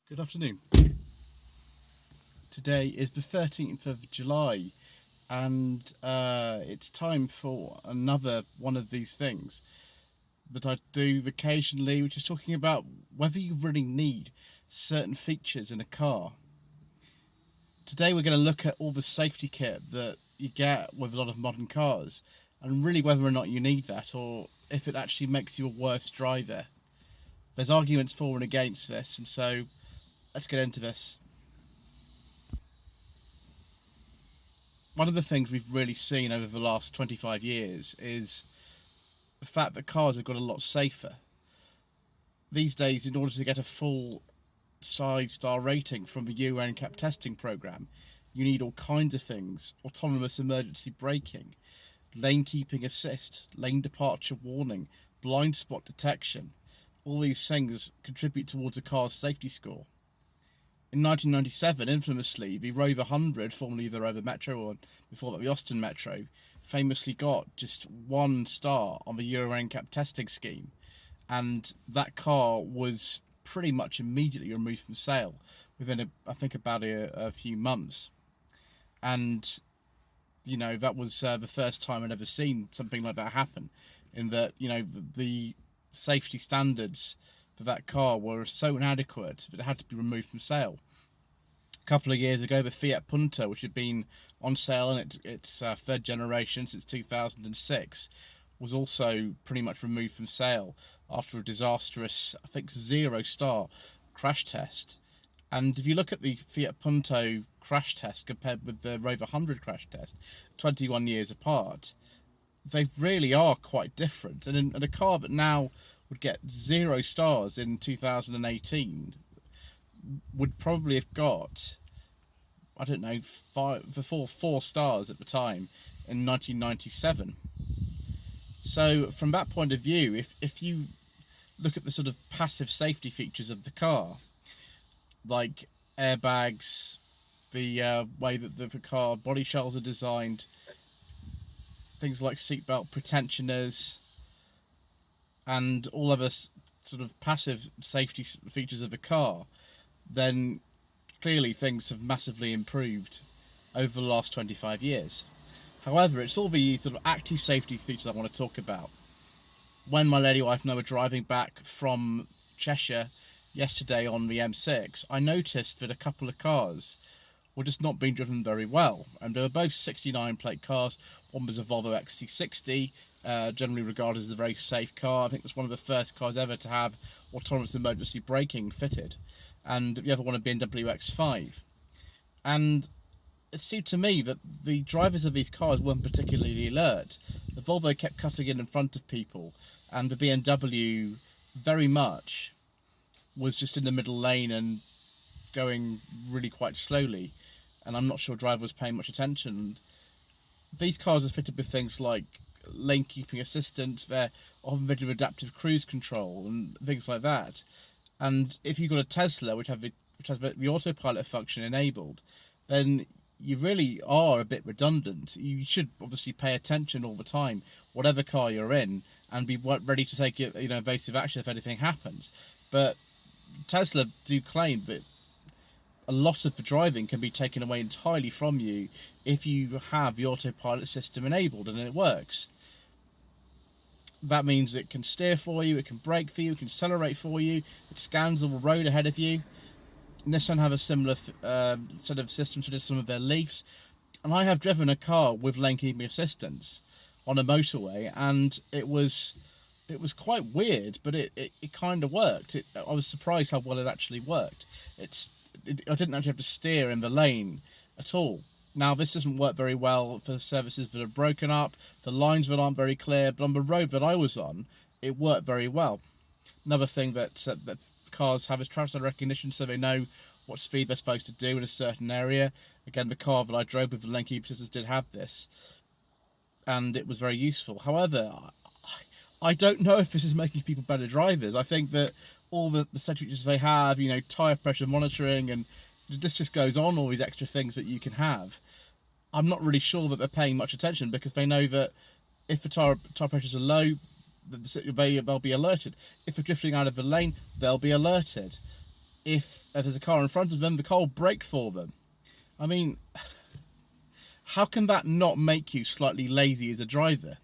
Good afternoon. Today is the 13th of July and it's time for another one of these things that I do occasionally, which is talking about whether you really need certain features in a car. Today we're going to look at all the safety kit that you get with a lot of modern cars and really whether or not you need that or if it actually makes you a worse driver. There's arguments for and against this, and so let's get into this. One of the things we've really seen over the last 25 years is the fact that cars have got a lot safer. These days, in order to get a full 5-star rating from the Euro NCAP testing program, you need all kinds of things: autonomous emergency braking, lane keeping assist, lane departure warning, blind spot detection. All these things contribute towards a car's safety score. In 1997, infamously, the Rover 100, formerly the Rover Metro, or before that the Austin Metro, famously got just 1 star on the Euro NCAP testing scheme, and that car was pretty much immediately removed from sale within, I think, about a few months. And, you know, that was the first time I'd ever seen something like that happen, in that, you know, the safety standards for that car were so inadequate that it had to be removed from sale. A couple of years ago, the Fiat Punto, which had been on sale in its third generation since 2006, was also pretty much removed from sale after a disastrous, I think, 0-star crash test. And if you look at the Fiat Punto crash test compared with the Rover 100 crash test, 21 years apart, they really are quite different. And a car that now would get 0 stars in 2018 would probably have got, I don't know, 4 stars at the time in 1997. So from that point of view, if you look at the sort of passive safety features of the car, like airbags, the way that the car body shells are designed, things like seatbelt pretensioners, and all other sort of passive safety features of the car, then clearly things have massively improved over the last 25 years. However, it's all the sort of active safety features I want to talk about. When my lady wife and I were driving back from Cheshire yesterday on the M6, I noticed that a couple of cars were just not being driven very well. And they were both 69 plate cars. One was a Volvo XC60, generally regarded as a very safe car. I think it was one of the first cars ever to have autonomous emergency braking fitted. And the other one a BMW X5. And it seemed to me that the drivers of these cars weren't particularly alert. The Volvo kept cutting in front of people, and the BMW very much was just in the middle lane and going really quite slowly, and I'm not sure the driver was paying much attention. These cars are fitted with things like lane keeping assistance, they're often fitted with adaptive cruise control and things like that. And if you've got a Tesla which has the autopilot function enabled, then you really are a bit redundant. You should obviously pay attention all the time, whatever car you're in, and be ready to take evasive action if anything happens. But Tesla do claim that a lot of the driving can be taken away entirely from you if you have the autopilot system enabled and it works. That means it can steer for you, it can brake for you, it can accelerate for you, it scans the road ahead of you. Nissan have a similar sort of system to some of their Leafs, and I have driven a car with lane keeping assistance on a motorway, and it was quite weird, but it kind of worked. I was surprised how well it actually worked. I didn't actually have to steer in the lane at all. Now, this doesn't work very well for services that are broken up, the lines that aren't very clear, but on the road that I was on, it worked very well. Another thing that cars have is traffic recognition, so they know what speed they're supposed to do in a certain area. Again, the car that I drove with the lane keeping assistance did have this, and it was very useful. However, I don't know if this is making people better drivers. I think that all the safety features they have, tyre pressure monitoring, and this just goes on, all these extra things that you can have, I'm not really sure that they're paying much attention, because they know that if the tyre pressures are low, they'll be alerted. If they're drifting out of the lane, they'll be alerted. if there's a car in front of them, the car will brake for them. I mean, how can that not make you slightly lazy as a driver?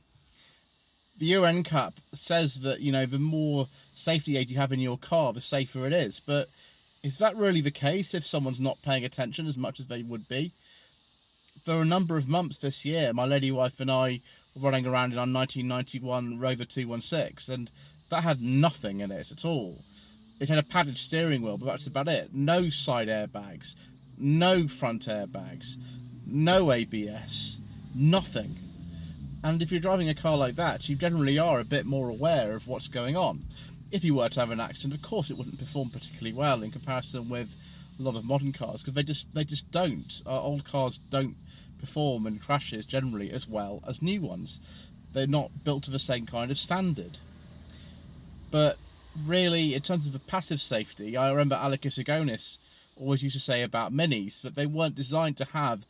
The Euro NCAP says that, you know, the more safety aid you have in your car, the safer it is. But is that really the case if someone's not paying attention as much as they would be? For a number of months this year, my lady wife and I were running around in our 1991 Rover 216, and that had nothing in it at all. It had a padded steering wheel, but that's about it. No side airbags, no front airbags, no ABS, nothing. And if you're driving a car like that, you generally are a bit more aware of what's going on. If you were to have an accident, of course it wouldn't perform particularly well in comparison with a lot of modern cars, because they just don't. Old cars don't perform in crashes generally as well as new ones. They're not built to the same kind of standard. But really, in terms of the passive safety, I remember Alekis Agonis always used to say about Minis that they weren't designed to have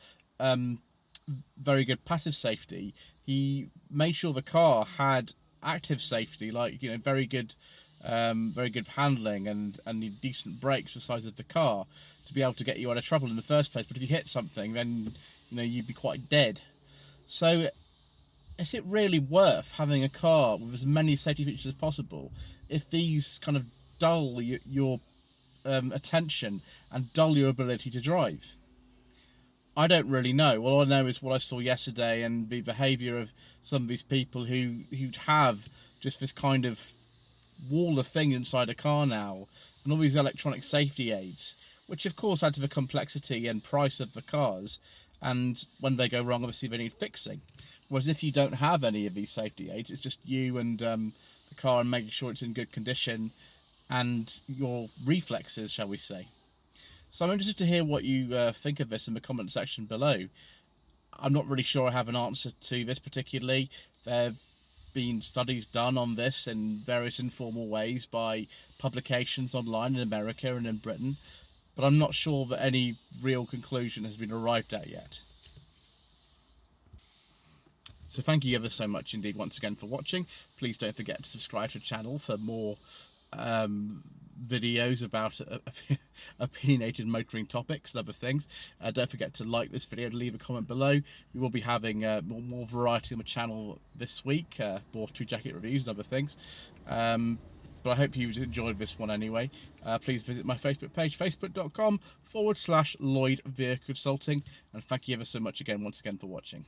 very good passive safety. He made sure the car had active safety, like, you know, very good handling and decent brakes for the size of the car to be able to get you out of trouble in the first place. But if you hit something, then, you know, you'd be quite dead. So is it really worth having a car with as many safety features as possible if these kind of dull your attention and dull your ability to drive? I don't really know. All I know is what I saw yesterday and the behaviour of some of these people who'd have just this kind of wall of thing inside a car now, and all these electronic safety aids, which of course add to the complexity and price of the cars, and when they go wrong, obviously they need fixing. Whereas if you don't have any of these safety aids, it's just you and the car and making sure it's in good condition and your reflexes, shall we say. So I'm interested to hear what you think of this in the comment section below. I'm not really sure I have an answer to this particularly. There have been studies done on this in various informal ways by publications online in America and in Britain, but I'm not sure that any real conclusion has been arrived at yet. So thank you ever so much indeed once again for watching. Please don't forget to subscribe to the channel for more videos about opinionated motoring topics and other things. Don't forget to like this video and leave a comment below. We will be having more variety on the channel this week, more True Jacket reviews and other things. But I hope you enjoyed this one anyway. Please visit my Facebook page, facebook.com/Lloyd Vehicle Consulting, and thank you ever so much again once again for watching.